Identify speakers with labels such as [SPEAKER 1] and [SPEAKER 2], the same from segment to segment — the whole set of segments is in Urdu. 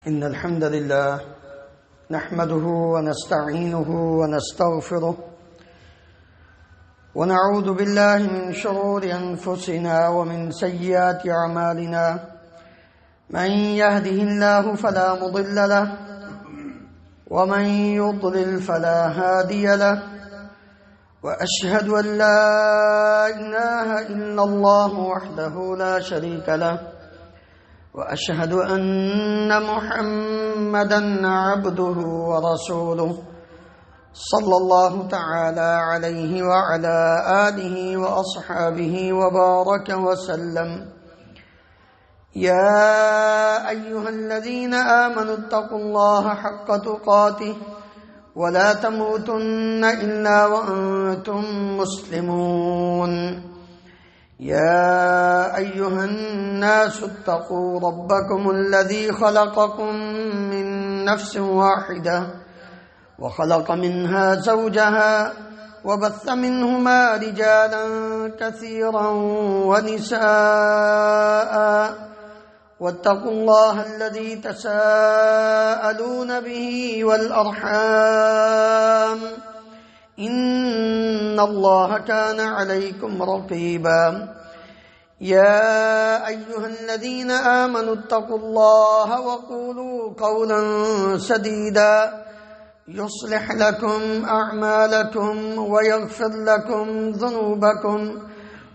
[SPEAKER 1] إن الحمد لله نحمده ونستعينه ونستغفره ونعوذ بالله من شرور أنفسنا ومن سيئات أعمالنا من يهده الله فلا مضل له ومن يضلل فلا هادي له وأشهد أن لا إله إلا الله وحده لا شريك له وأشهد أن محمدًا عبده ورسوله صلى الله تعالى عليه وعلى آله وأصحابه وبارك وسلم. يا أيها الذين آمنوا اتقوا الله حق تقاته ولا تموتن إلا وأنتم مسلمون. يا أيها الناس اتقوا ربكم الذي خلقكم من نفس واحدة وخلق منها زوجها وبث منهما رجالا كثيرا ونساء واتقوا الله الذي تساءلون به والأرحام إن الله كان عليكم رقيبا. يا أيها الذين آمنوا اتقوا الله وقولوا قولا سديدا يصلح لكم أعمالكم ويغفر لكم ذنوبكم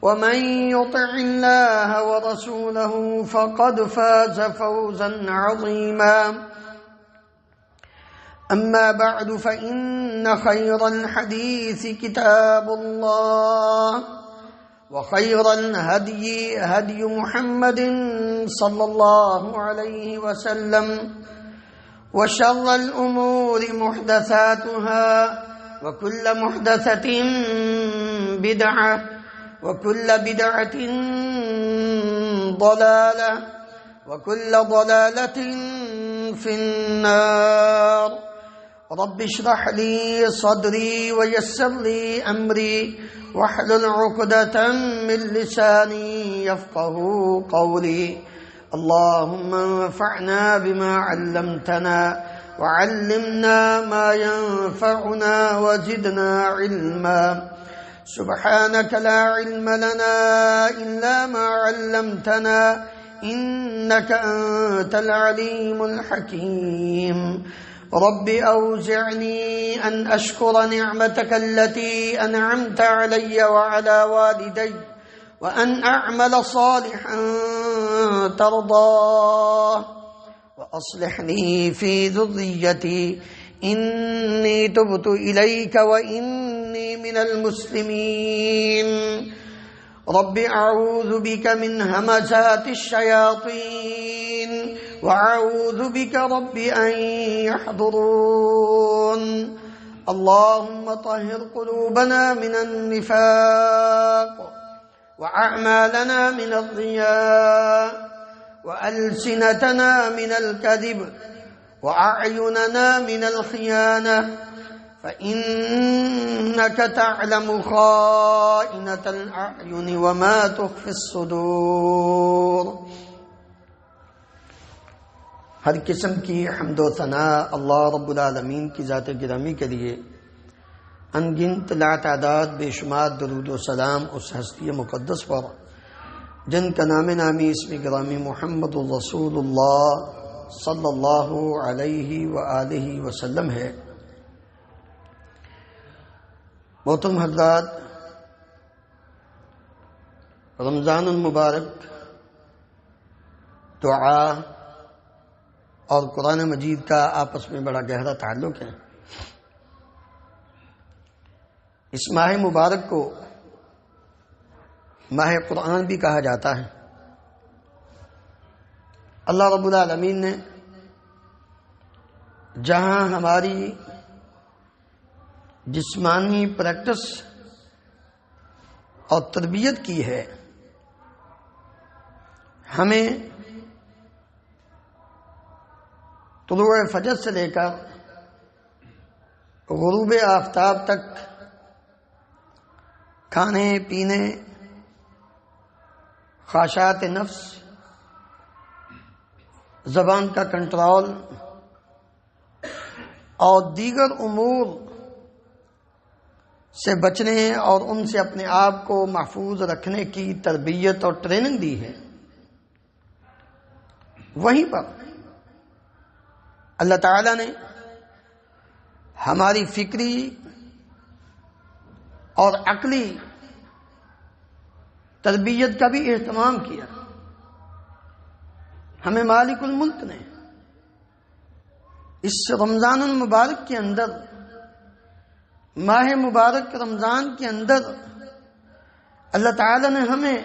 [SPEAKER 1] ومن يطع الله ورسوله فقد فاز فوزا عظيما. أما بعد فإن خير الحديث كتاب الله وخير الهدي هدي محمد صلى الله عليه وسلم وشر الأمور محدثاتها وكل محدثة بدعة وكل بدعة ضلالة وكل ضلالة في النار. رب اشرح لي صدري ويسر لي أمري واحلل عقدة من لساني يفقه قولي. اللهم انفعنا بما علمتنا وعلمنا ما ينفعنا وزدنا علما. سبحانك لا علم لنا إلا ما علمتنا إنك أنت العليم الحكيم. رب أوزعني أن أشكر نعمتك التي أنعمت علي وعلى والدي وأن أعمل صالحا ترضاه وأصلح لي في ذريتي إني تبت إليك وإني من المسلمين. رب أعوذ بك من همزات الشياطين وأعوذ بك رب أن يحضرون. اللهم طهر قلوبنا من النفاق وأعمالنا من الرياء وألسنتنا من الكذب وأعيننا من الخيانة فإنك تعلم خائنة الأعين وما تخفي الصدور. ہر قسم کی حمد و ثناء اللہ رب العالمین کی ذات گرامی کے لیے، انگنت لا تعداد بے شمار درود و سلام اس ہستی مقدس پر جن کا نام نامی اسم گرامی محمد الرسول اللہ صلی اللہ علیہ وآلہ وسلم ہے. محترم حضرات، رمضان المبارک دعا اور قرآن مجید کا آپس میں بڑا گہرا تعلق ہے. اس ماہ مبارک کو ماہ قرآن بھی کہا جاتا ہے. اللہ رب العالمین نے جہاں ہماری جسمانی پریکٹس اور تربیت کی ہے، ہمیں طلوع فجر سے لے کر غروب آفتاب تک کھانے پینے، خواہشات نفس زبان کا کنٹرول اور دیگر امور سے بچنے اور ان سے اپنے آپ کو محفوظ رکھنے کی تربیت اور ٹریننگ دی ہے، وہیں پر اللہ تعالی نے ہماری فکری اور عقلی تربیت کا بھی اہتمام کیا۔ ہمیں مالک الملک نے اس رمضان المبارک کے اندر، ماہ مبارک رمضان کے اندر، اللہ تعالی نے ہمیں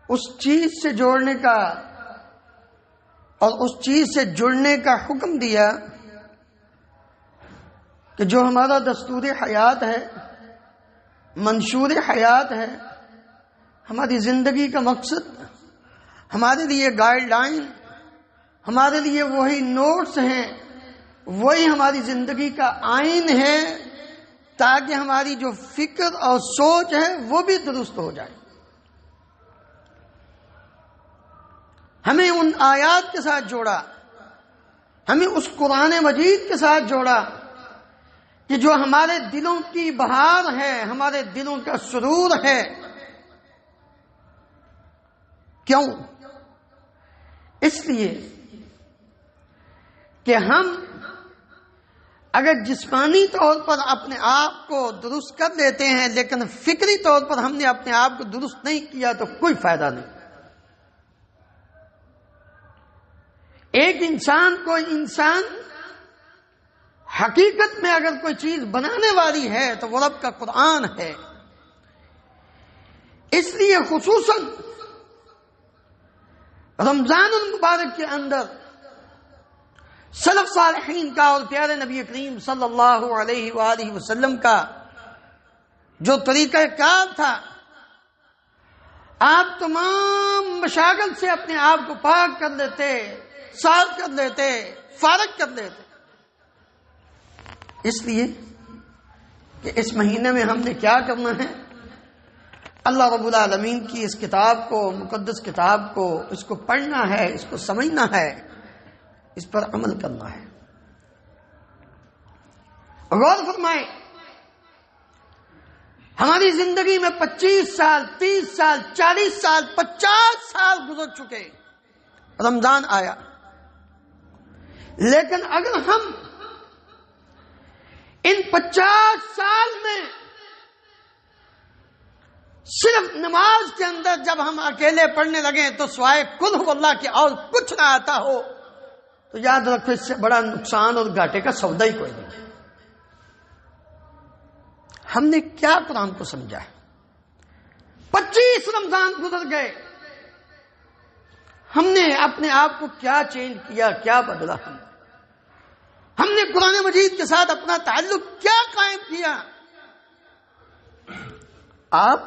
[SPEAKER 1] اس چیز سے جوڑنے کا اور اس چیز سے جڑنے کا حکم دیا کہ جو ہمارا دستور حیات ہے، منشور حیات ہے، ہماری زندگی کا مقصد، ہمارے لیے گائیڈ لائن، ہمارے لیے وہی نوٹس ہیں، وہی ہماری زندگی کا آئین ہے، تاکہ ہماری جو فکر اور سوچ ہے وہ بھی درست ہو جائے۔ ہمیں ان آیات کے ساتھ جوڑا، ہمیں اس قرآن مجید کے ساتھ جوڑا کہ جو ہمارے دلوں کی بہار ہے، ہمارے دلوں کا سرور ہے۔ کیوں؟ اس لیے کہ ہم اگر جسمانی طور پر اپنے آپ کو درست کر لیتے ہیں لیکن فکری طور پر ہم نے اپنے آپ کو درست نہیں کیا تو کوئی فائدہ نہیں۔ ایک انسان کو انسان حقیقت میں اگر کوئی چیز بنانے والی ہے تو وہ رب کا قرآن ہے۔ اس لیے خصوصاً رمضان المبارک کے اندر سلف صالحین کا اور پیارے نبی کریم صلی اللہ علیہ وآلہ وسلم کا جو طریقہ کار تھا، آپ تمام مشاغل سے اپنے آپ کو پاک کر لیتے، صاف کر لیتے، فارغ کر لیتے، اس لیے کہ اس مہینے میں ہم نے کیا کرنا ہے؟ اللہ رب العالمین کی اس کتاب کو، مقدس کتاب کو، اس کو پڑھنا ہے، اس کو سمجھنا ہے، اس پر عمل کرنا ہے۔ غور فرمائیں، ہماری زندگی میں 25 سال، 30 سال، 40 سال، 50 سال گزر چکے، رمضان آیا، لیکن اگر ہم ان 50 سال میں صرف نماز کے اندر جب ہم اکیلے پڑھنے لگیں تو سوائے قل ہو اللہ کے اور کچھ نہ آتا ہو تو یاد رکھو اس سے بڑا نقصان اور گھاٹے کا سودا ہی کوئی نہیں۔ ہم نے کیا قرآن کو سمجھا ہے؟ 25 رمضان گزر گئے، ہم نے اپنے آپ کو کیا چینج کیا، کیا بدلا؟ ہم نے قرآن مجید کے ساتھ اپنا تعلق کیا قائم کیا؟ آپ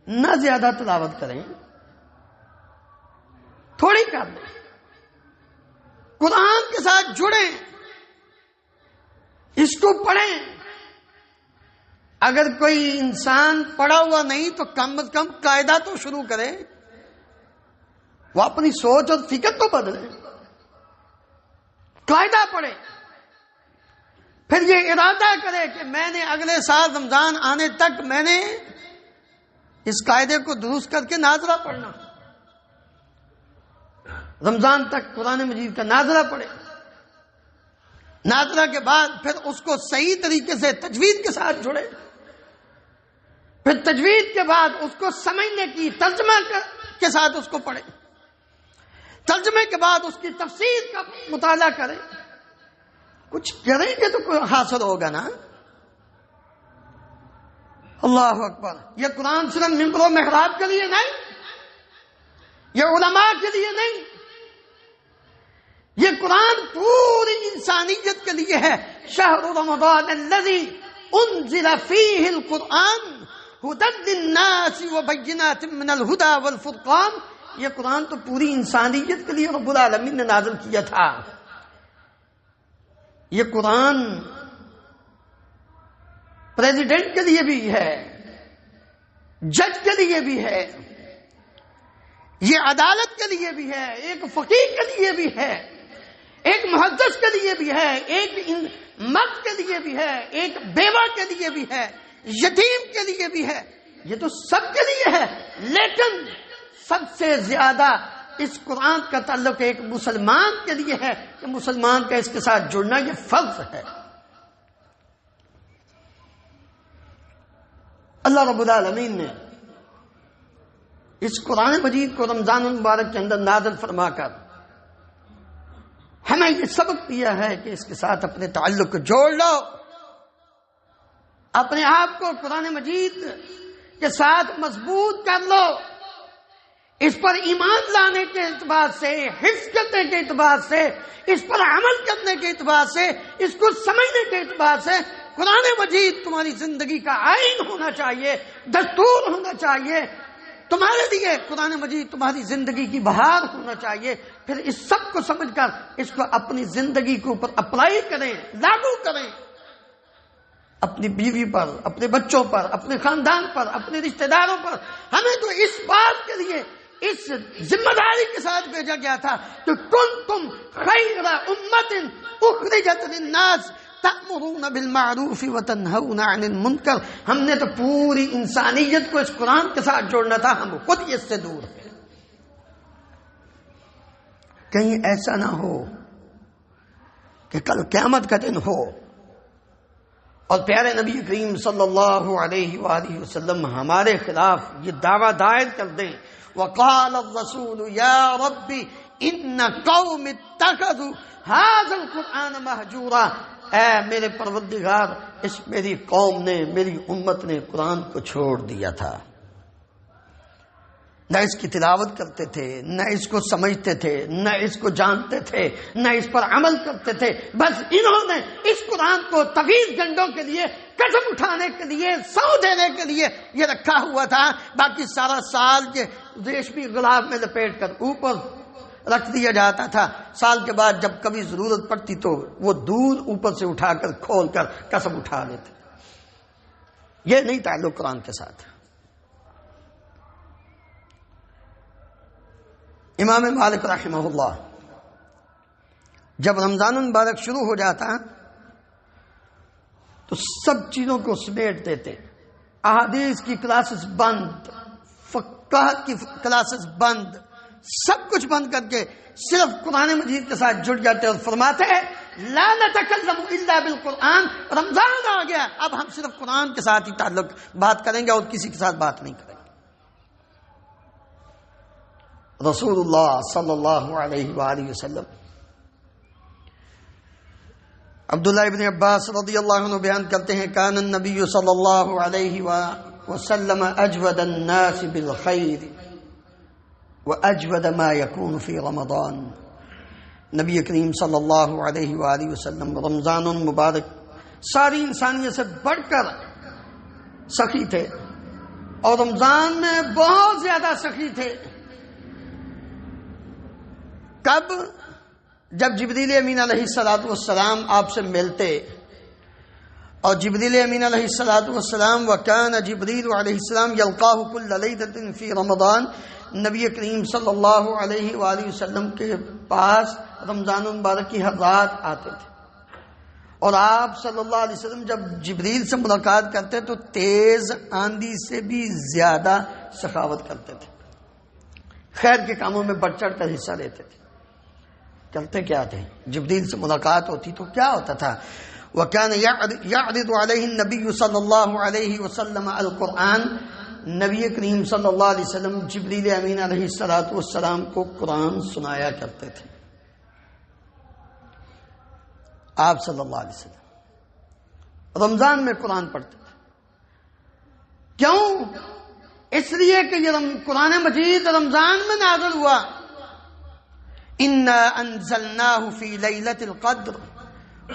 [SPEAKER 1] نہ زیادہ تلاوت کریں، تھوڑی کر دیں، قرآن کے ساتھ جڑیں، اس کو پڑھیں۔ اگر کوئی انسان پڑھا ہوا نہیں تو کم از کم قاعدہ تو شروع کرے، وہ اپنی سوچ اور فکر تو بدلے، قاعدہ پڑھے، پھر یہ ارادہ کرے کہ میں نے اگلے سال رمضان آنے تک میں نے اس قاعدے کو درست کر کے ناظرہ پڑھنا، رمضان تک قرآن مجید کا ناظرہ پڑھے، ناظرہ کے بعد پھر اس کو صحیح طریقے سے تجوید کے ساتھ جڑے، پھر تجوید کے بعد اس کو سمجھنے کی ترجمہ کے ساتھ اس کو پڑھے، ترجمے کے بعد اس کی تفسیر کا مطالعہ کریں۔ کچھ کریں گے تو کوئی حاصل ہوگا نا۔ اللہ اکبر! یہ قرآن صرف ممبر و محراب کے لیے نہیں، یہ علماء کے لیے نہیں، یہ قرآن پوری انسانیت کے لیے ہے۔ شہر رمضان الذی انزل فیہ القرآن ھدی للناس وبینات من الھدی والفرقان، یہ قرآن تو پوری انسانیت کے لیے رب العالمین نے نازل کیا تھا۔ یہ قرآن پریزیڈنٹ کے لیے بھی ہے، جج کے لیے بھی ہے، یہ عدالت کے لیے بھی ہے، ایک فقیہ کے لیے بھی ہے، ایک محدث کے لیے بھی ہے، ایک مرد کے لیے بھی ہے، ایک بیوہ کے لیے بھی ہے، یتیم کے لیے بھی ہے، یہ تو سب کے لیے ہے۔ لیکن سب سے زیادہ اس قرآن کا تعلق ایک مسلمان کے لیے ہے کہ مسلمان کا اس کے ساتھ جڑنا یہ فرض ہے۔ اللہ رب العالمین نے اس قرآن مجید کو رمضان المبارک کے اندر نازل فرما کر ہمیں یہ سبق دیا ہے کہ اس کے ساتھ اپنے تعلق کو جوڑ لو، اپنے آپ کو قرآن مجید کے ساتھ مضبوط کر لو، اس پر ایمان لانے کے اعتبار سے، حفظ کرنے کے اعتبار سے، اس پر عمل کرنے کے اعتبار سے، اس کو سمجھنے کے اعتبار سے قرآن مجید تمہاری زندگی کا آئین ہونا چاہیے، دستور ہونا چاہیے، تمہارے لیے قرآن مجید تمہاری زندگی کی بہار ہونا چاہیے۔ پھر اس سب کو سمجھ کر اس کو اپنی زندگی کے اوپر اپلائی کریں، لاگو کریں، اپنی بیوی پر، اپنے بچوں پر، اپنے خاندان پر، اپنے رشتہ داروں پر۔ ہمیں تو اس بات کے لیے اس ذمہ داری کے ساتھ بھیجا گیا تھا کہ کنتم خیر امت اخرجت للناس تأمرون بالمعروف وتنہون عن المنکر۔ ہم نے تو پوری انسانیت کو اس قرآن کے ساتھ جوڑنا تھا، ہم خود اس سے دور ہیں۔ کہیں ایسا نہ ہو کہ کل قیامت کا دن ہو اور پیارے نبی کریم صلی اللہ علیہ وآلہ وسلم ہمارے خلاف یہ دعویٰ دائر کر دیں، وقال الرسول یا ربی ان قوم اتخذوا هذا القرآن مہجورا۔ اے میرے پروردگار، اس میری قوم نے، میری امت نے قرآن کو چھوڑ دیا تھا، نہ اس کی تلاوت کرتے تھے، نہ اس کو سمجھتے تھے، نہ اس کو جانتے تھے، نہ اس پر عمل کرتے تھے۔ بس انہوں نے اس قرآن کو طویل گھنٹوں کے لیے، قسم اٹھانے کے لیے، سو دینے کے لیے یہ رکھا ہوا تھا، باقی سارا سال کے ریشمی غلاف میں لپیٹ کر اوپر رکھ دیا جاتا تھا۔ سال کے بعد جب کبھی ضرورت پڑتی تو وہ دودھ اوپر سے اٹھا کر کھول کر قسم اٹھا لیتے۔ یہ نہیں تعلق قرآن کے ساتھ۔ امام مالک رحمہ اللہ جب رمضان المبارک شروع ہو جاتا تو سب چیزوں کو سمیٹ دیتے، احادیث کی کلاسز بند، فقہ کی کلاسز بند، سب کچھ بند کر کے صرف قرآن مجید کے ساتھ جڑ جاتے اور فرماتے ہیں لا نتکلم الا بالقرآن۔ رمضان آ گیا، اب ہم صرف قرآن کے ساتھ ہی تعلق بات کریں گے اور کسی کے ساتھ بات نہیں کریں گے۔ رسول اللہ صلی اللہ علیہ وآلہ وسلم عبداللہ ابن عباس رضی اللہ عنہ بیان کرتے ہیں کان النبی صلی اللہ علیہ وسلم اجود الناس بالخیر واجود ما یکون فی رمضان۔ نبی کریم صلی اللہ علیہ وآلہ وسلم رمضان المبارک ساری انسانیت سے بڑھ کر سخی تھے اور رمضان میں بہت زیادہ سخی تھے۔ کب؟ جب جبریل امین علیہ السلام آپ سے ملتے، اور جبریل امین علیہ السلام وکان جبریل علیہ السلام یلقاہ کل لیلۃ فی رمضان، نبی کریم صلی اللہ علیہ وآلہ وسلم کے پاس رمضان المبارک کی ہر رات آتے تھے، اور آپ صلی اللہ علیہ وسلم جب جبریل سے ملاقات کرتے تو تیز آندھی سے بھی زیادہ سخاوت کرتے تھے، خیر کے کاموں میں بڑھ چڑھ کر حصہ لیتے تھے۔ کرتے کیا تھے؟ جبریل سے ملاقات ہوتی تو کیا ہوتا تھا؟ وَكَانَ يَعْرِضُ عَلَيْهِ النَّبِيُّ صلی اللہ علیہ وسلم القرآن، نبی کریم صلی اللہ علیہ وسلم جبریل امین علیہ السلام کو قرآن سنایا کرتے تھے۔ آپ صلی اللہ علیہ وسلم رمضان میں قرآن پڑھتے تھے۔ کیوں؟ اس لیے کہ یہ قرآن مجید رمضان میں نازل ہوا۔ إِنَّا أَنزَلْنَاهُ فِي لَيْلَةِ الْقَدْرِ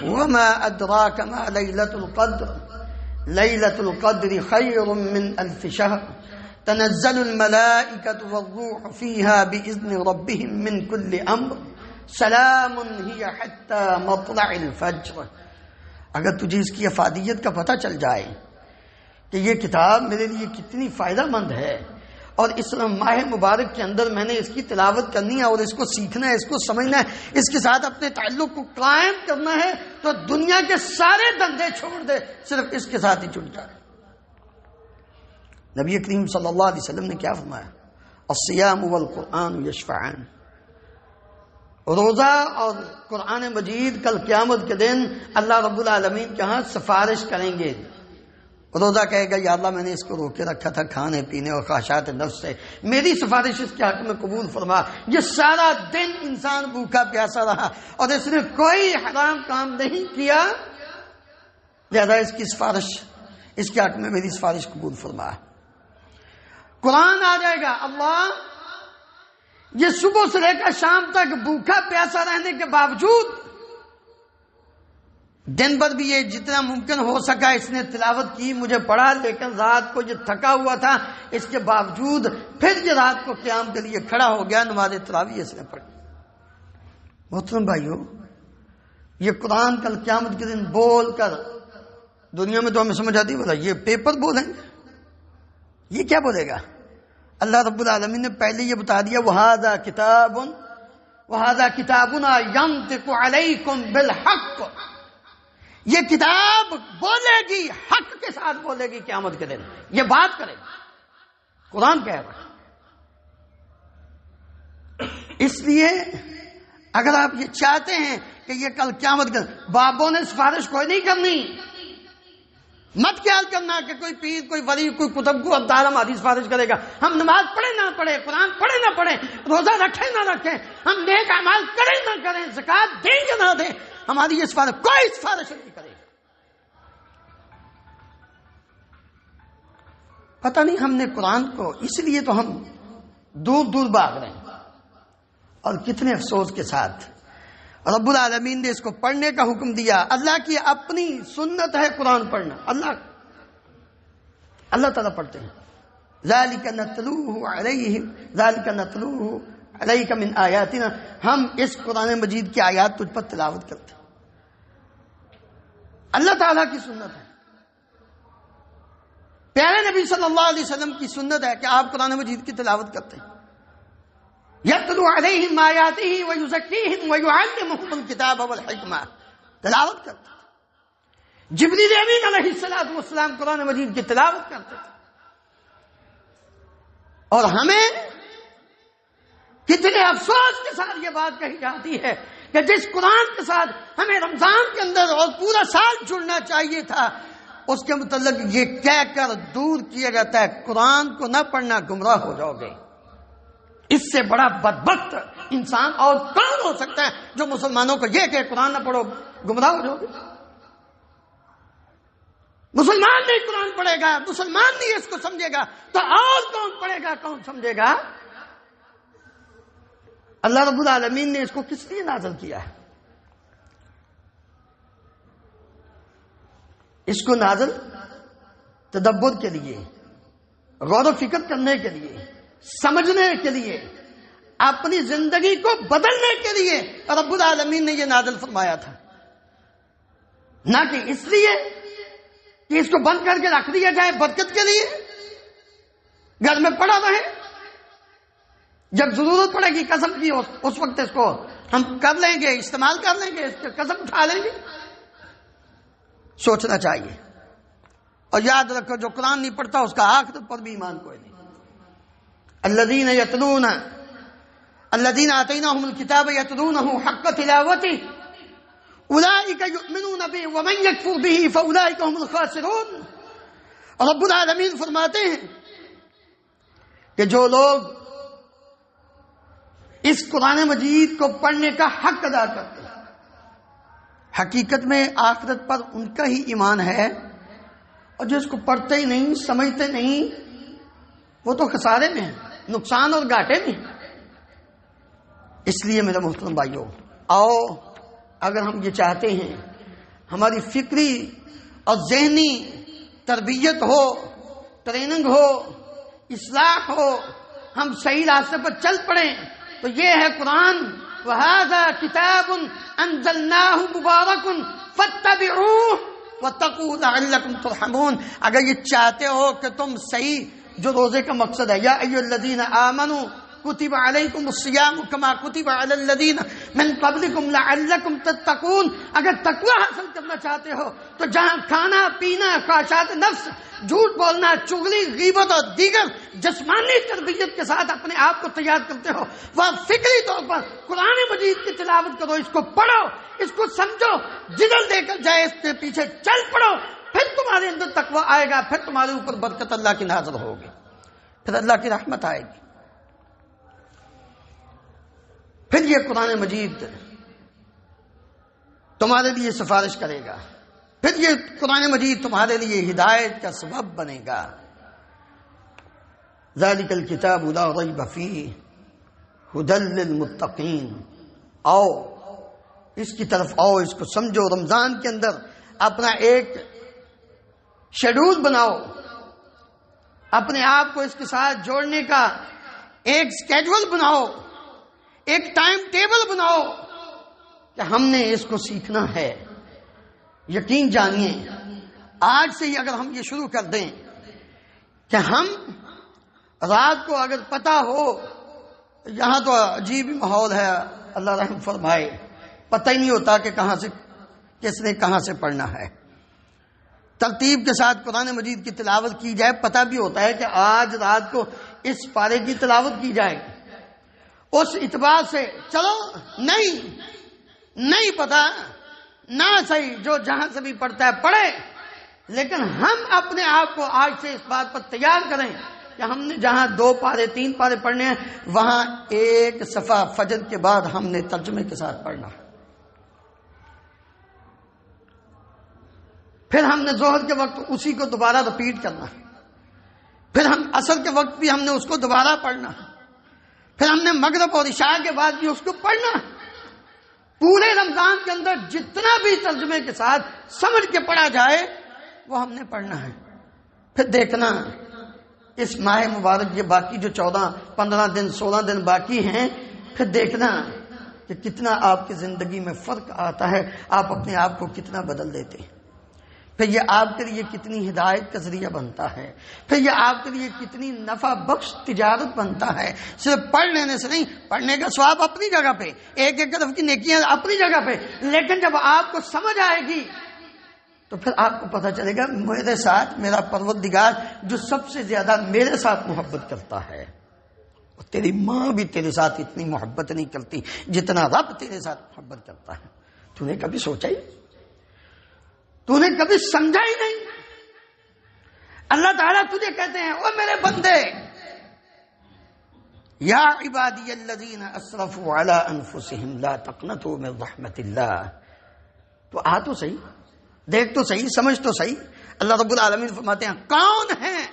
[SPEAKER 1] وَمَا أَدْرَاكَ مَا لَيْلَةُ الْقَدْرِ لَيْلَةُ الْقَدْرِ خَيْرٌ مِّنْ أَلْفِ شَهْرٍ تَنَزَّلُ الْمَلَائِكَةُ وَالرُّوحُ فِيهَا بِإِذْنِ رَبِّهِم مِّن كُلِّ أَمْرٍ سَلَامٌ هِيَ حَتَّى مَطْلَعِ الْفَجْرِ۔ اگر تجھے اس کی افادیت کا پتہ چل جائے کہ یہ کتاب میرے لیے کتنی فائدہ مند ہے اور اس ماہ مبارک کے اندر میں نے اس کی تلاوت کرنی ہے اور اس کو سیکھنا ہے، اس کو سمجھنا ہے، اس کے ساتھ اپنے تعلق کو قائم کرنا ہے، تو دنیا کے سارے دھندے چھوڑ دے، صرف اس کے ساتھ ہی جڑ جائے۔ نبی کریم صلی اللہ علیہ وسلم نے کیا فرمایا؟ الصیام والقرآن یشفعان، روزہ اور قرآن مجید کل قیامت کے دن اللہ رب العالمین کے ہاں سفارش کریں گے۔ روزہ کہے گا یا اللہ میں نے اس کو روکے رکھا تھا کھانے پینے اور خواہشات نفس سے، میری سفارش اس کے حق میں قبول فرما۔ یہ سارا دن انسان بھوکا پیاسا رہا اور اس نے کوئی حرام کام نہیں کیا، لہذا اس کی سفارش، اس کے حق میں میری سفارش قبول فرما۔ قرآن آ جائے گا، اللہ یہ صبح سے لے کر شام تک بھوکا پیاسا رہنے کے باوجود دن بھر بھی یہ جتنا ممکن ہو سکا اس نے تلاوت کی، مجھے پڑھا، لیکن رات کو یہ تھکا ہوا تھا، اس کے باوجود پھر یہ رات کو قیام کے لیے کھڑا ہو گیا، نماز تراویح اس نے پڑھی۔ محترم بھائیو، یہ قرآن کل قیامت کے دن بول کر، دنیا میں تو ہمیں سمجھ آتی بولا یہ پیپر بولیں گے، یہ کیا بولے گا؟ اللہ رب العالمین نے پہلے یہ بتا دیا وَهَذَا كِتَابُنَا يَنطِقُ عَلَيْكُمْ بِالْحَقِّ، یہ کتاب بولے گی، حق کے ساتھ بولے گی، قیامت کے دن یہ بات کرے گی، قرآن کہہ رہا ہے۔ اس لیے اگر آپ یہ چاہتے ہیں کہ یہ کل قیامت کے دن، بابوں نے سفارش کوئی نہیں کرنی، مت خیال کرنا کہ کوئی پیر، کوئی ولی، کوئی کتب کو ابدال ہماری سفارش کرے گا۔ ہم نماز پڑھے نہ پڑھے، قرآن پڑھے نہ پڑھے، روزہ رکھے نہ رکھیں، ہم نیک اعمال کریں نہ کریں، زکات دیں یا نہ دیں، ہماری یہ سفارش کوئی سفارش نہیں کرے گا۔ پتہ نہیں ہم نے قرآن کو، اس لیے تو ہم دور دور بھاگ رہے ہیں، اور کتنے افسوس کے ساتھ رب العالمین نے اس کو پڑھنے کا حکم دیا۔ اللہ کی اپنی سنت ہے قرآن پڑھنا، اللہ تعالیٰ پڑھتے ہیں۔ ذَلِكَ نَتْلُوهُ عَلَيْكَ مِنْ آیاتنا، ہم اس قرآن مجید کی آیات تجھ پر تلاوت کرتے ہیں۔ اللہ تعالیٰ کی سنت ہے، پیارے نبی صلی اللہ علیہ وسلم کی سنت ہے کہ آپ قرآن مجید کی تلاوت کرتے ہیں۔ یتلو علیہم آیاتہ ویزکیہم ویعلمہم الکتاب والحکمہ، تلاوت کرتے تھے۔ جبریل امین علیہ السلام قرآن مجید کی تلاوت کرتے تھے، اور ہمیں کتنے افسوس کے ساتھ یہ بات کہی جاتی ہے کہ جس قرآن کے ساتھ ہمیں رمضان کے اندر اور پورا سال جڑنا چاہیے تھا، اس کے متعلق یہ کہہ کر دور کیا جاتا ہے قرآن کو نہ پڑھنا گمراہ ہو جاؤ گے۔ اس سے بڑا بدبخت انسان اور کون ہو سکتا ہے جو مسلمانوں کو یہ کہ قرآن نہ پڑھو گمراہ ہو جاؤ گے؟ مسلمان نہیں قرآن پڑھے گا، مسلمان نہیں اس کو سمجھے گا، تو اور کون پڑھے گا، کون سمجھے گا؟ اللہ رب العالمین نے اس کو کس لیے نازل کیا ہے؟ اس کو نازل تدبر کے لیے، غور و فکر کرنے کے لیے، سمجھنے کے لیے، اپنی زندگی کو بدلنے کے لیے رب العالمین نے یہ نازل فرمایا تھا، نہ کہ اس لیے کہ اس کو بند کر کے رکھ دیا جائے برکت کے لیے، گھر میں پڑا رہے، جب ضرورت پڑے گی قسم کی اس وقت اس کو ہم کر لیں گے، استعمال کر لیں گے، اس کی قسم اٹھا لیں گے۔ سوچنا چاہیے، اور یاد رکھو جو قرآن نہیں پڑھتا اس کا آخرت پر بھی ایمان کوئی نہیں۔ الذین یتلون الذین آتیناہم الکتاب یتلونہ حق تلاوتہ اولئک یؤمنون بہ ومن یکفر بہ فاولئک هم الخاسرون۔ رب العالمین فرماتے ہیں کہ جو لوگ اس قرآن مجید کو پڑھنے کا حق ادا کرتے ہیں، حقیقت میں آخرت پر ان کا ہی ایمان ہے، اور جو اس کو پڑھتے ہی نہیں، سمجھتے نہیں، وہ تو خسارے میں ہیں، نقصان اور گھاٹے میں۔ اس لیے میرے محترم بھائیو، آؤ اگر ہم یہ چاہتے ہیں ہماری فکری اور ذہنی تربیت ہو، ٹریننگ ہو، اصلاح ہو، ہم صحیح راستے پر چل پڑیں، تو یہ ہے قرآن۔ وَهَذَا كِتَابٌ أَنزَلْنَاهُ مُبَارَكٌ فَاتَّبِعُوهُ وَاتَّقُوا لَعَلَّكُمْ تُرْحَمُونَ۔ اگر یہ چاہتے ہو کہ تم صحیح جو روزے کا مقصد ہے. یا ایھا الذین آمنوا کتب علیکم الصیام کما کتب علی الذین من قبلکم لعلکم تتقون. اگر تقوی حاصل کرنا چاہتے ہو تو جہاں کھانا پینا، خواہشات نفس، جھوٹ بولنا، چغلی، غیبت اور دیگر جسمانی تربیت کے ساتھ اپنے آپ کو تیار کرتے ہو، وہ فکری طور پر قرآن مجید کی تلاوت کرو، اس کو پڑھو، اس کو سمجھو، جدل دے کر جائے اس کے پیچھے چل پڑو، پھر تمہارے اندر تقوی آئے گا، پھر تمہارے اوپر برکت اللہ کی نازل ہوگی، پھر اللہ کی رحمت آئے گی. پھر یہ قرآن مجید تمہارے لیے سفارش کرے گا، پھر یہ قرآن مجید تمہارے لیے ہدایت کا سبب بنے گا. ذالک الکتاب لا ریب فیہ ھدی للمتقین. آؤ اس کی طرف آؤ، اس کو سمجھو. رمضان کے اندر اپنا ایک شیڈول بناؤ، اپنے آپ کو اس کے ساتھ جوڑنے کا ایک سکیڈول بناؤ، ایک ٹائم ٹیبل بناؤ کہ ہم نے اس کو سیکھنا ہے. یقین جانیے آج سے ہی اگر ہم یہ شروع کر دیں کہ ہم رات کو اگر پتہ ہو، یہاں تو عجیب ماحول ہے، اللہ رحم فرمائے، پتہ ہی نہیں ہوتا کہ کہاں سے کس نے کہاں سے پڑھنا ہے. ترتیب کے ساتھ قرآن مجید کی تلاوت کی جائے، پتہ بھی ہوتا ہے کہ آج رات کو اس پارے کی تلاوت کی جائے گی. اس اعتبار سے چلو نہیں پتہ نہ صحیح، جو جہاں سے بھی پڑھتا ہے پڑھے، لیکن ہم اپنے آپ کو آج سے اس بات پر تیار کریں کہ ہم نے جہاں 2 پارے 3 پارے پڑھنے ہیں، وہاں ایک صفحہ فجر کے بعد ہم نے ترجمے کے ساتھ پڑھنا ہے. پھر ہم نے ظہر کے وقت اسی کو دوبارہ رپیٹ کرنا ہے، پھر ہم عصر کے وقت بھی ہم نے اس کو دوبارہ پڑھنا ہے، پھر ہم نے مغرب اور عشاء کے بعد بھی اس کو پڑھنا ہے. پورے رمضان کے اندر جتنا بھی ترجمے کے ساتھ سمجھ کے پڑھا جائے وہ ہم نے پڑھنا ہے. پھر دیکھنا اس ماہ مبارک یہ باقی جو 14 15 دن 16 دن باقی ہیں، پھر دیکھنا کہ کتنا آپ کی زندگی میں فرق آتا ہے، آپ اپنے آپ کو کتنا بدل دیتے ہیں. پھر یہ آپ کے لیے کتنی ہدایت کا ذریعہ بنتا ہے، پھر یہ آپ کے لیے کتنی نفع بخش تجارت بنتا ہے. صرف پڑھ لینے سے نہیں، پڑھنے کا ثواب اپنی جگہ پہ، ایک طرف کی نیکیاں اپنی جگہ پہ، لیکن جب آپ کو سمجھ آئے گی تو پھر آپ کو پتہ چلے گا میرے ساتھ میرا پروردگار جو سب سے زیادہ میرے ساتھ محبت کرتا ہے، تیری ماں بھی تیرے ساتھ اتنی محبت نہیں کرتی جتنا رب تیرے ساتھ محبت کرتا ہے. تو نے کبھی سوچا ہی؟ تو نے کبھی سمجھا ہی نہیں؟ اللہ تعالیٰ تجھے کہتے ہیں او میرے بندے، یا عبادی الذین اسرفوا علی انفسہم لا تقنطوا من رحمت اللہ. تو آ تو صحیح، دیکھ تو صحیح، سمجھ تو صحیح. اللہ رب العالمین فرماتے ہیں کون ہیں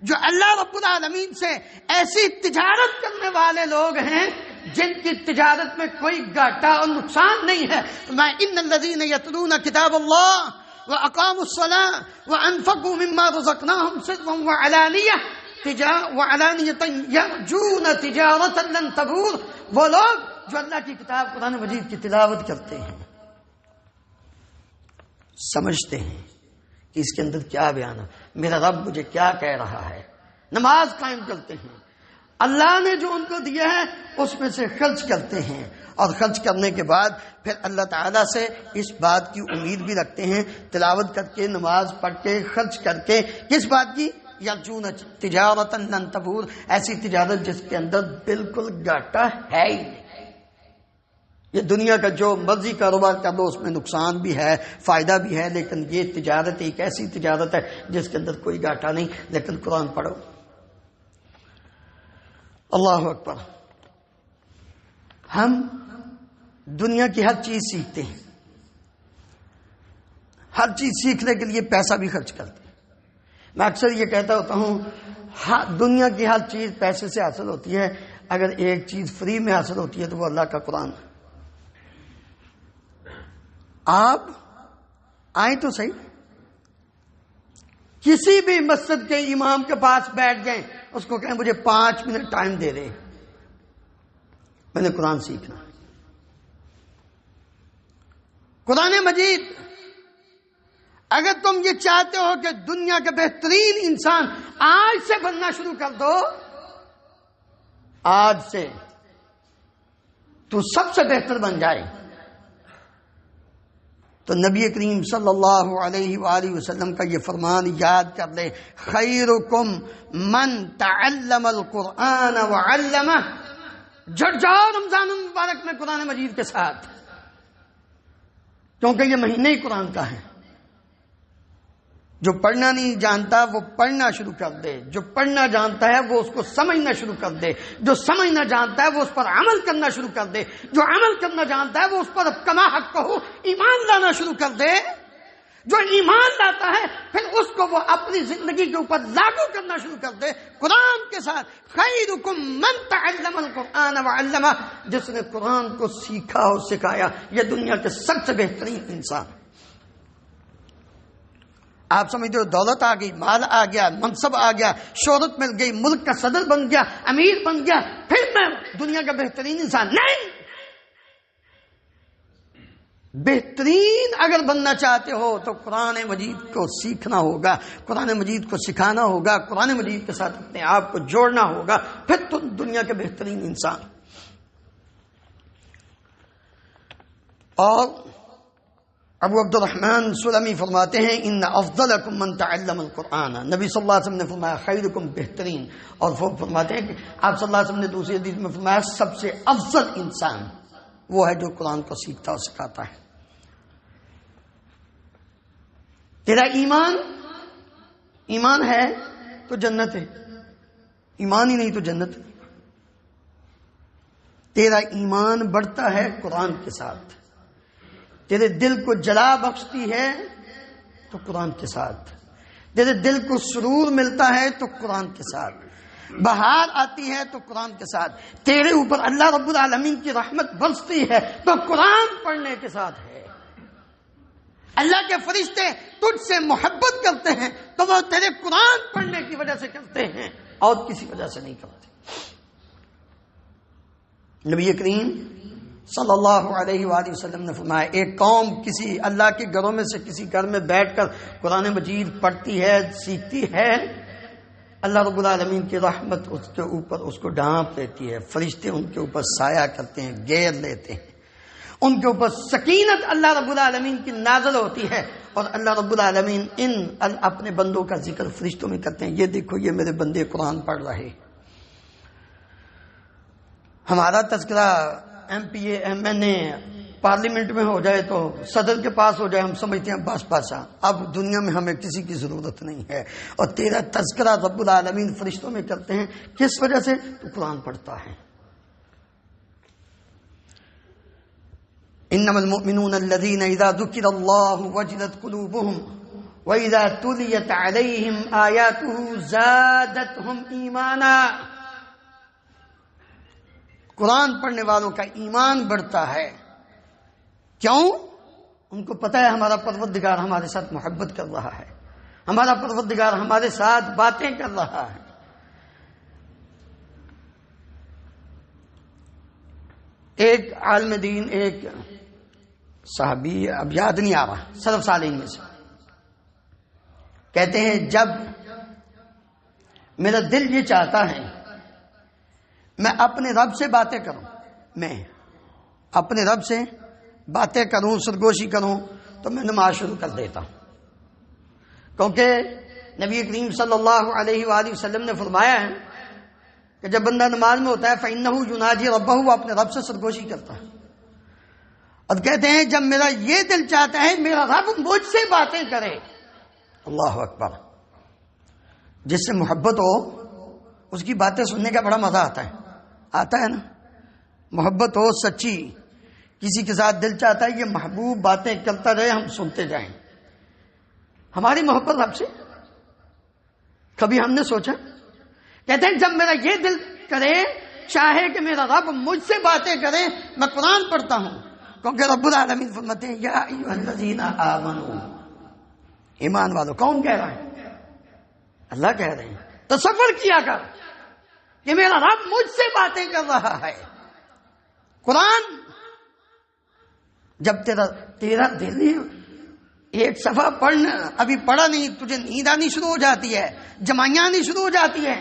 [SPEAKER 1] جو اللہ رب العالمین سے ایسی تجارت کرنے والے لوگ ہیں جن کی تجارت میں کوئی گھاٹا اور نقصان نہیں ہے. میں ان الذین یتلون کتاب اللہ واقاموا الصلاۃ وانفقوا مما رزقناهم سرا وعلانیۃ یرجون تجارۃ لن تبور. وہ لوگ جو اللہ کی کتاب قرآن مجید کی تلاوت کرتے ہیں، سمجھتے ہیں کہ اس کے اندر کیا بیان ہے، میرا رب مجھے کیا کہہ رہا ہے، نماز قائم کرتے ہیں، اللہ نے جو ان کو دیا ہے اس میں سے خرچ کرتے ہیں، اور خرچ کرنے کے بعد پھر اللہ تعالیٰ سے اس بات کی امید بھی رکھتے ہیں، تلاوت کر کے، نماز پڑھ کے، خرچ کر کے، کس بات کی؟ یرجون تجارۃ لن تبور، ایسی تجارت جس کے اندر بالکل گھاٹا ہے ہی نہیں. یہ دنیا کا جو مرضی کاروبار کر لو اس میں نقصان بھی ہے، فائدہ بھی ہے، لیکن یہ تجارت ایک ایسی تجارت ہے جس کے اندر کوئی گھاٹا نہیں. لیکن قرآن پڑھو. اللہ اکبر. ہم دنیا کی ہر چیز سیکھتے ہیں، ہر چیز سیکھنے کے لیے پیسہ بھی خرچ کرتے ہیں. میں اکثر یہ کہتا ہوتا ہوں دنیا کی ہر چیز پیسے سے حاصل ہوتی ہے، اگر ایک چیز فری میں حاصل ہوتی ہے تو وہ اللہ کا قرآن ہے. آپ آئیں تو صحیح، کسی بھی مسجد کے امام کے پاس بیٹھ گئے، اس کو کہیں مجھے 5 منٹ ٹائم دے دے، میں نے قرآن سیکھنا. قرآن مجید اگر تم یہ چاہتے ہو کہ دنیا کا بہترین انسان آج سے بننا شروع کر دو، آج سے تو سب سے بہتر بن جائے، تو نبی کریم صلی اللہ علیہ وآلہ وسلم کا یہ فرمان یاد کر لے، خیرکم من تعلم القرآن وعلمہ۔ جھٹ جاؤ رمضان المبارک میں قرآن مجید کے ساتھ، کیونکہ یہ مہینہ ہی قرآن کا ہے۔ جو پڑھنا نہیں جانتا وہ پڑھنا شروع کر دے، جو پڑھنا جانتا ہے وہ اس کو سمجھنا شروع کر دے، جو سمجھنا جانتا ہے وہ اس پر عمل کرنا شروع کر دے، جو عمل کرنا جانتا ہے وہ اس پر کما حق کہو ایمان لانا شروع کر دے، جو ایمان لاتا ہے پھر اس کو وہ اپنی زندگی کے اوپر لاگو کرنا شروع کر دے قرآن کے ساتھ۔ خیرکم من تعلم القرآن وعلمہ، جس نے قرآن کو سیکھا اور سکھایا، یہ دنیا کے سب سے بہترین انسان۔ آپ سمجھتے ہو دولت آ گئی، مال آ گیا، منصب آ گیا، شہرت مل گئی، ملک کا صدر بن گیا، امیر بن گیا، پھر میں دنیا کا بہترین انسان؟ نہیں، بہترین اگر بننا چاہتے ہو تو قرآن مجید کو سیکھنا ہوگا، قرآن مجید کو سکھانا ہوگا، قرآن مجید کے ساتھ اپنے آپ کو جوڑنا ہوگا، پھر تو دنیا کے بہترین انسان۔ اور ابو عبد الرحمن سلمی فرماتے ہیں ان افضلکم من تعلم القرآن، نبی صلی اللہ علیہ وسلم نے فرمایا خیرکم بہترین، اور وہ فرماتے ہیں کہ آپ صلی اللہ علیہ وسلم نے دوسری حدیث میں فرمایا سب سے افضل انسان وہ ہے جو قرآن کو سیکھتا اور سکھاتا ہے۔ تیرا ایمان ہے تو جنت ہے، ایمان ہی نہیں تو جنت۔ تیرا ایمان بڑھتا ہے قرآن کے ساتھ، تیرے دل کو جلا بخشتی ہے تو قرآن کے ساتھ، تیرے دل کو سرور ملتا ہے تو قرآن کے ساتھ، بہار آتی ہے تو قرآن کے ساتھ، تیرے اوپر اللہ رب العالمین کی رحمت برستی ہے تو قرآن پڑھنے کے ساتھ ہے۔ اللہ کے فرشتے تجھ سے محبت کرتے ہیں تو وہ تیرے قرآن پڑھنے کی وجہ سے کرتے ہیں اور کسی وجہ سے نہیں کرتے۔ نبی کریم صلی اللہ علیہ وآلہ وسلم نے فرمایا ایک قوم کسی اللہ کے گھروں میں سے کسی گھر میں بیٹھ کر قرآن مجید پڑھتی ہے، سیکھتی ہے، اللہ رب العالمین کی رحمت اس کے اوپر اس کو ڈھانپ لیتی ہے، فرشتے ان کے اوپر سایہ کرتے ہیں، گھیر لیتے ہیں، ان کے اوپر سکینت اللہ رب العالمین کی نازل ہوتی ہے، اور اللہ رب العالمین اپنے بندوں کا ذکر فرشتوں میں کرتے ہیں، یہ دیکھو یہ میرے بندے قرآن پڑھ رہے۔ ہمارا تذکرہ M P A M N A parliament میں ہو جائے تو صدر کے پاس ہو جائے، ہم سمجھتے ہیں بس پاسا، اب دنیا میں ہمیں کسی کی ضرورت نہیں ہے، اور تیرا تذکرہ رب العالمین فرشتوں میں کرتے ہیں، کس وجہ سے؟ تو قرآن پڑھتا ہے۔ انما المؤمنون الذين اذا ذكر الله وجلت قلوبهم واذا تليت عليهم آياته زادتهم ایمانا، قرآن پڑھنے والوں کا ایمان بڑھتا ہے۔ کیوں؟ ان کو پتہ ہے ہمارا پروردگار ہمارے ساتھ محبت کر رہا ہے، ہمارا پروردگار ہمارے ساتھ باتیں کر رہا ہے۔ ایک عالم دین، ایک صحابی، اب یاد نہیں آ رہا، سلف صالحین میں سے، کہتے ہیں جب میرا دل یہ چاہتا ہے میں اپنے رب سے باتیں کروں، میں اپنے رب سے باتیں کروں، سرگوشی کروں، تو میں نماز شروع کر دیتا ہوں، کیونکہ نبی کریم صلی اللہ علیہ وآلہ وسلم نے فرمایا ہے کہ جب بندہ نماز میں ہوتا ہے فَإِنَّهُ يُنَاجِي رَبَّهُ، وہ اپنے رب سے سرگوشی کرتا ہے، اور کہتے ہیں جب میرا یہ دل چاہتا ہے میرا رب مجھ سے باتیں کرے۔ اللہ اکبر، جس سے محبت ہو اس کی باتیں سننے کا بڑا مزہ آتا ہے نا، محبت ہو سچی، کسی کے ساتھ دل چاہتا ہے یہ محبوب باتیں کرتا رہے، ہم سنتے جائیں۔ ہماری محبت رب سے کبھی ہم نے سوچا؟ کہتے ہیں جب میرا یہ دل کرے، چاہے کہ میرا رب مجھ سے باتیں کرے، میں قرآن پڑھتا ہوں، کیونکہ رب العالمین فرماتے ہیں یا ایھا الذین آمنوا، ایمان والو۔ کون کہہ رہا ہے؟ اللہ کہہ رہے ہیں تصور کیا کر کہ میرا رب مجھ سے باتیں کر رہا ہے۔ قرآن جب تیرا دل ہی ایک صفحہ پڑھنا، ابھی پڑھا نہیں تجھے نیند آنی شروع ہو جاتی ہے، جمائیاں آنی شروع ہو جاتی ہے۔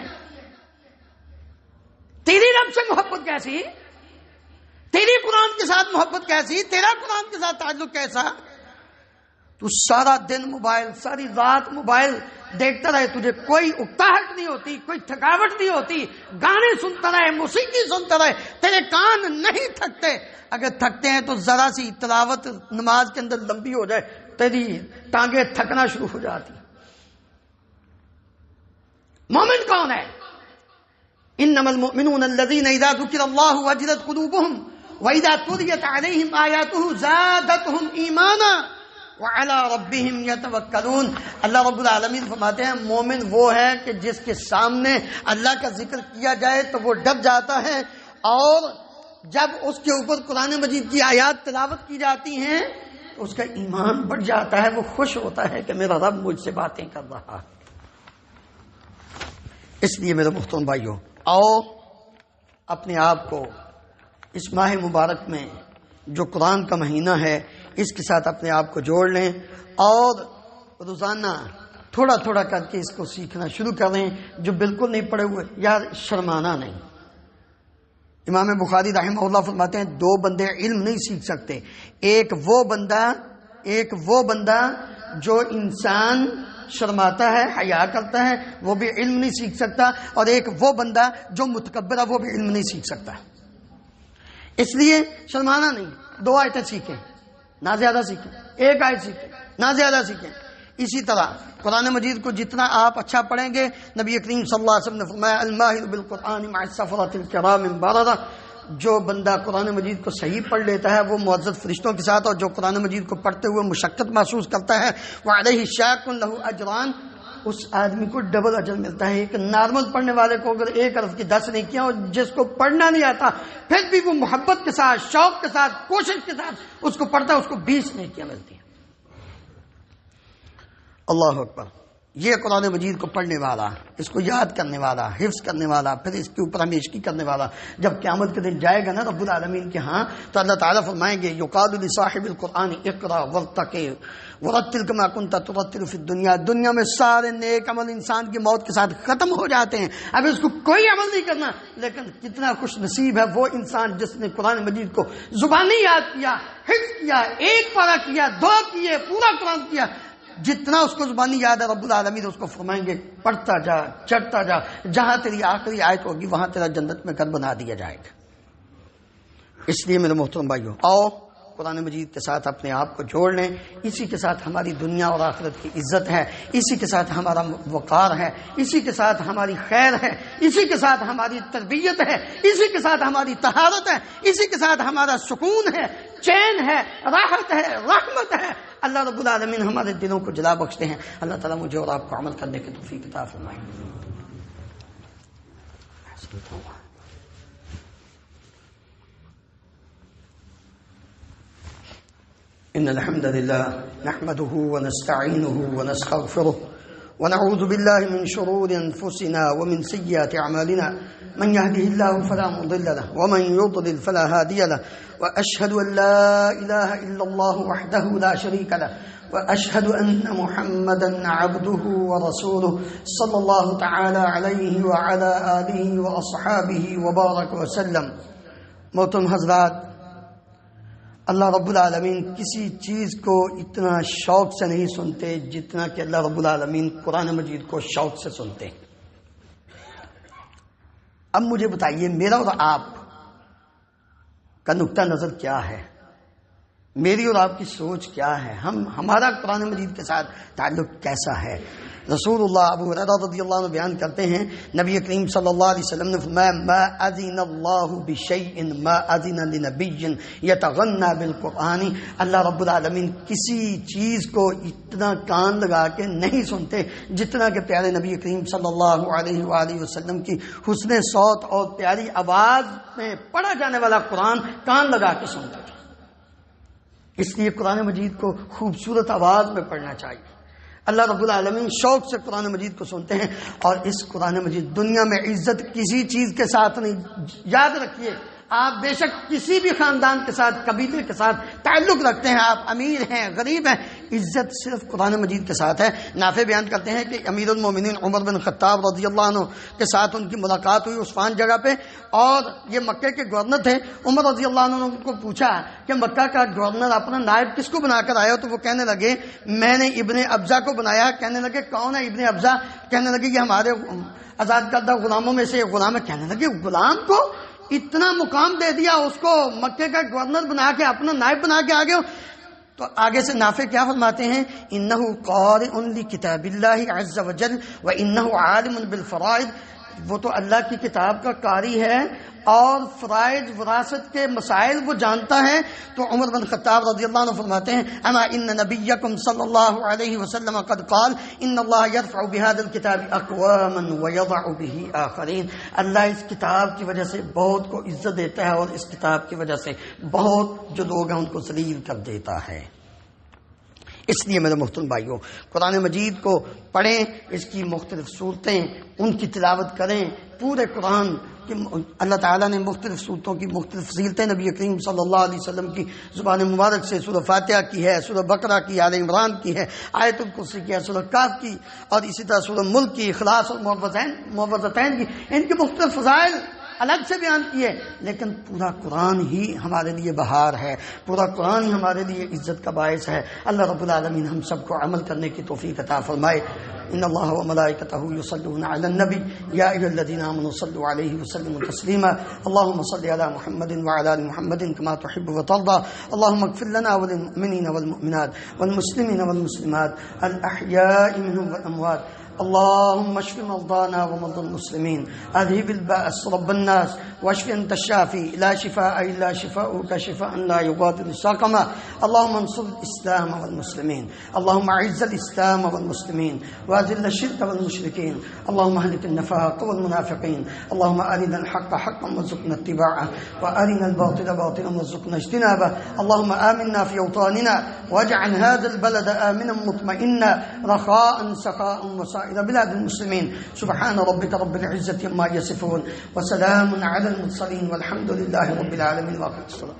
[SPEAKER 1] تیری رب سے محبت کیسی، تیری قرآن کے ساتھ محبت کیسی، تیرا قرآن کے ساتھ تعلق کیسا؟ تو سارا دن موبائل، ساری رات موبائل دیکھتا رہے، تجھے کوئی اکتاہٹ نہیں ہوتی، کوئی تھکاوٹ نہیں ہوتی، گانے سنتا رہے، موسیقی سنتا رہے، تیرے کان نہیں تھکتے۔ اگر تھکتے ہیں تو ذرا سی تلاوت نماز کے اندر لمبی ہو جائے، تیری ٹانگیں تھکنا شروع ہو جاتی۔ مومن کون ہے؟ انما المؤمنون الذين اذا ذكر الله وجلت قلوبهم واذا تليت عليهم اياته زادتهم ایمانا وعلى ربهم يتوکلون۔ اللہ رب العالمین فرماتے ہیں مومن وہ ہے کہ جس کے سامنے اللہ کا ذکر کیا جائے تو وہ ڈر جاتا ہے، اور جب اس کے اوپر قرآن مجید کی آیات تلاوت کی جاتی ہیں تو اس کا ایمان بڑھ جاتا ہے، وہ خوش ہوتا ہے کہ میرا رب مجھ سے باتیں کر رہا ہے۔ اس لیے میرے محترم بھائیوں، آؤ اپنے آپ کو اس ماہ مبارک میں جو قرآن کا مہینہ ہے اس کے ساتھ اپنے آپ کو جوڑ لیں، اور روزانہ تھوڑا تھوڑا کر کے اس کو سیکھنا شروع کر دیں۔ جو بالکل نہیں پڑھے ہوئے، یار شرمانا نہیں۔ امام بخاری رحمہ اللہ فرماتے ہیں دو بندے علم نہیں سیکھ سکتے، ایک وہ بندہ جو انسان شرماتا ہے، حیا کرتا ہے، وہ بھی علم نہیں سیکھ سکتا، اور ایک وہ بندہ جو متکبر ہے، وہ بھی علم نہیں سیکھ سکتا۔ اس لیے شرمانا نہیں، 2 آیتیں سیکھیں نہ زیادہ سیکھیں، 1 آیت سیکھیں نہ زیادہ سیکھیں۔ اسی طرح قرآن مجید کو جتنا آپ اچھا پڑھیں گے، نبی کریم صلی اللہ علیہ وسلم نے فرمایا الماہر بالقرآن مع السفرۃ الکرام البررہ، جو بندہ قرآن مجید کو صحیح پڑھ لیتا ہے وہ معزز فرشتوں کے ساتھ، اور جو قرآن مجید کو پڑھتے ہوئے مشقت محسوس کرتا ہے وعلیہ شاق لہ اجران، اس آدمی کو ڈبل اجر ملتا ہے۔ ایک نارمل پڑھنے والے کو اگر 1 حرف کی 10 نیکیاں، اور جس کو پڑھنا نہیں آتا پھر بھی وہ محبت کے ساتھ، شوق کے ساتھ، کوشش کے ساتھ اس کو پڑھتا ہے، اس کو 20 نیکیاں ملتی ہیں۔ اللہ اکبر۔ یہ قرآن مجید کو پڑھنے والا، اس کو یاد کرنے والا، حفظ کرنے والا، پھر اس کے اوپر ہمیشگی کرنے والا، جب قیامت کے دن جائے گا نا رب العالمین کے ہاں، تو اللہ تعالیٰ فرمائیں گے یقال لصاحب القرآن اقرا وارتقی ورتل کما کنت ترتل فی الدنیا۔ دنیا میں سارے نیک عمل انسان کی موت کے ساتھ ختم ہو جاتے ہیں، اب اس کو کوئی عمل نہیں کرنا، لیکن کتنا خوش نصیب ہے وہ انسان جس نے قرآن مجید کو زبانی یاد کیا، حفظ کیا، 1 پارہ کیا، 2 کیے، پورا قرآن کیا۔ جتنا اس کو زبانی یاد ہے رب العالمین اس کو فرمائیں گے پڑھتا جا، چڑھتا جا، جہاں تیری آخری آیت ہوگی وہاں تیرا جنت میں گھر بنا دیا جائے گا۔ اس لیے میرے محترم بھائیوں، آؤ قرآن مجید کے ساتھ اپنے آپ کو جوڑ لیں۔ اسی کے ساتھ ہماری دنیا اور آخرت کی عزت ہے، اسی کے ساتھ ہمارا وقار ہے، اسی کے ساتھ ہماری خیر ہے، اسی کے ساتھ ہماری تربیت ہے، اسی کے ساتھ ہماری طہارت ہے، اسی کے ساتھ ہمارا سکون ہے، چین ہے، راحت ہے، رحمت ہے۔ اللہ رب العالمین ہمارے دلوں کو جلا بخشتے ہیں۔ اللہ تعالیٰ مجھے اور آپ کو عمل کرنے کی توفیق عطا فرمائے۔ إن الحمد لله نحمده ونستعينه ونستغفره ونعوذ بالله من شرور أنفسنا ومن سيئات أعمالنا من يهده الله فلا مضل له ومن يضلل فلا هادي له وأشهد أن لا إله إلا الله وحده لا شريك له وأشهد أن محمدا عبده ورسوله صلى الله تعالى عليه وعلى آله وأصحابه وبارك وسلم۔ محترم حضرات، اللہ رب العالمین کسی چیز کو اتنا شوق سے نہیں سنتے جتنا کہ اللہ رب العالمین قرآن مجید کو شوق سے سنتے ہیں۔ اب مجھے بتائیے میرا اور آپ کا نقطہ نظر کیا ہے، میری اور آپ کی سوچ کیا ہے، ہمارا قرآن مجید کے ساتھ تعلق کیسا ہے؟ رسول اللہ ابو ہریرہ رضی اللہ عنہ بیان کرتے ہیں نبی کریم صلی اللہ علیہ وسلم نے فرمایا ما اذن اللہ بشیء ما اذن لنبی یتغنى بالقرآن۔ اللہ رب العالمین کسی چیز کو اتنا کان لگا کے نہیں سنتے جتنا کہ پیارے نبی کریم صلی اللہ علیہ وآلہ وسلم کی حسن صوت اور پیاری آواز میں پڑھا جانے والا قرآن کان لگا کے سنتے تھے۔ اس لیے قرآن مجید کو خوبصورت آواز میں پڑھنا چاہیے۔ اللہ رب العالمین شوق سے قرآن مجید کو سنتے ہیں، اور اس قرآن مجید دنیا میں عزت کسی چیز کے ساتھ نہیں۔ یاد رکھیے، آپ بے شک کسی بھی خاندان کے ساتھ، قبیلے کے ساتھ تعلق رکھتے ہیں، آپ امیر ہیں، غریب ہیں، عزت صرف قرآن مجید کے ساتھ ہے۔ نافع بیان کرتے ہیں کہ امیر المومنین عمر بن خطاب رضی اللہ عنہ کے ساتھ ان کی ملاقات ہوئی عثمان جگہ پہ، اور یہ مکے کے گورنر تھے۔ عمر رضی اللہ عنہ نے ان کو پوچھا کہ مکہ کا گورنر اپنا نائب کس کو بنا کر آئے ہو؟ تو وہ کہنے لگے میں نے ابن ابزا کو بنایا۔ کہنے لگے کون ہے ابن ابزا؟ کہنے لگے یہ ہمارے آزاد کردہ غلاموں میں سے ایک غلام ہے۔ کہنے لگے غلام کو اتنا مقام دے دیا، اس کو مکے کا گورنر بنا کے اپنا نائب بنا کے آگے ہو؟ تو آگے سے نافع کیا فرماتے ہیں؟ انہ قارئ لکتاب اللہ عز وجل وانہ عالم بالفرائض، وہ تو اللہ کی کتاب کا قاری ہے اور فرائض وراثت کے مسائل وہ جانتا ہے۔ تو عمر بن خطاب رضی اللہ عنہ فرماتے ہیں اما ان نبیکم صلی اللہ علیہ وسلم قد قال ان اللہ یرفع بهذا الكتاب اقواما ويضع به آخرین، اللہ اس کتاب کی وجہ سے بہت کو عزت دیتا ہے اور اس کتاب کی وجہ سے بہت جو لوگ ہیں ان کو ذلیل کر دیتا ہے۔ اس لیے میرے محترم بھائیوں، قرآن مجید کو پڑھیں، اس کی مختلف صورتیں ان کی تلاوت کریں۔ پورے قرآن کہ اللہ تعالیٰ نے مختلف صورتوں کی مختلف فضیلتیں نبی کریم صلی اللہ علیہ وسلم کی زبان مبارک سے سورہ فاتحہ کی ہے، سورہ بقرہ کی، آل عمران کی ہے، آیت الکرسی کی ہے، سورہ کہف کی، اور اسی طرح سورہ ملک کی، اخلاص اور معوذتین کی، ان کے مختلف فضائل الگ سے بیان کیے۔ لیکن پورا قرآن ہی ہمارے لیے بہار ہے، پورا قرآن ہی ہمارے لیے عزت کا باعث ہے۔ اللہ رب العالمین ہم سب کو عمل کرنے کی توفیق عطا فرمائے۔ ان اللہ وملائکتہ یصلون علی النبی یا ایھا الذین آمنوا صلوا علیہ وسلموا تسلیما اللهم صل علی محمد وعلی آل محمد کما تحب وترضى اللهم اغفر لنا وللمؤمنین والمؤمنات والمسلمین والمسلمات الاحیاء منهم والاموات اللهم اشف مرضانا ومرضى المسلمين اذهب البأس رب الناس واشف انت الشافي لا شفاء الا شفاؤك شفاء لا يغادر سقما اللهم انصر الاسلام والمسلمين اللهم اعز الاسلام والمسلمين واذل الشرك والمشركين اللهم اهلك النفاق والمنافقين اللهم ارنا الحق حقا وارزقنا اتباعه وارنا الباطل باطلا وارزقنا اجتنابه اللهم آمنا في اوطاننا واجعل هذا البلد آمنا مطمئنا رخاء سخاء وسائر بلاد المسلمين سبحان ربك رب العزة عما يصفون وسلام على المرسلين والحمد لله رب العالمين واقم الصلاة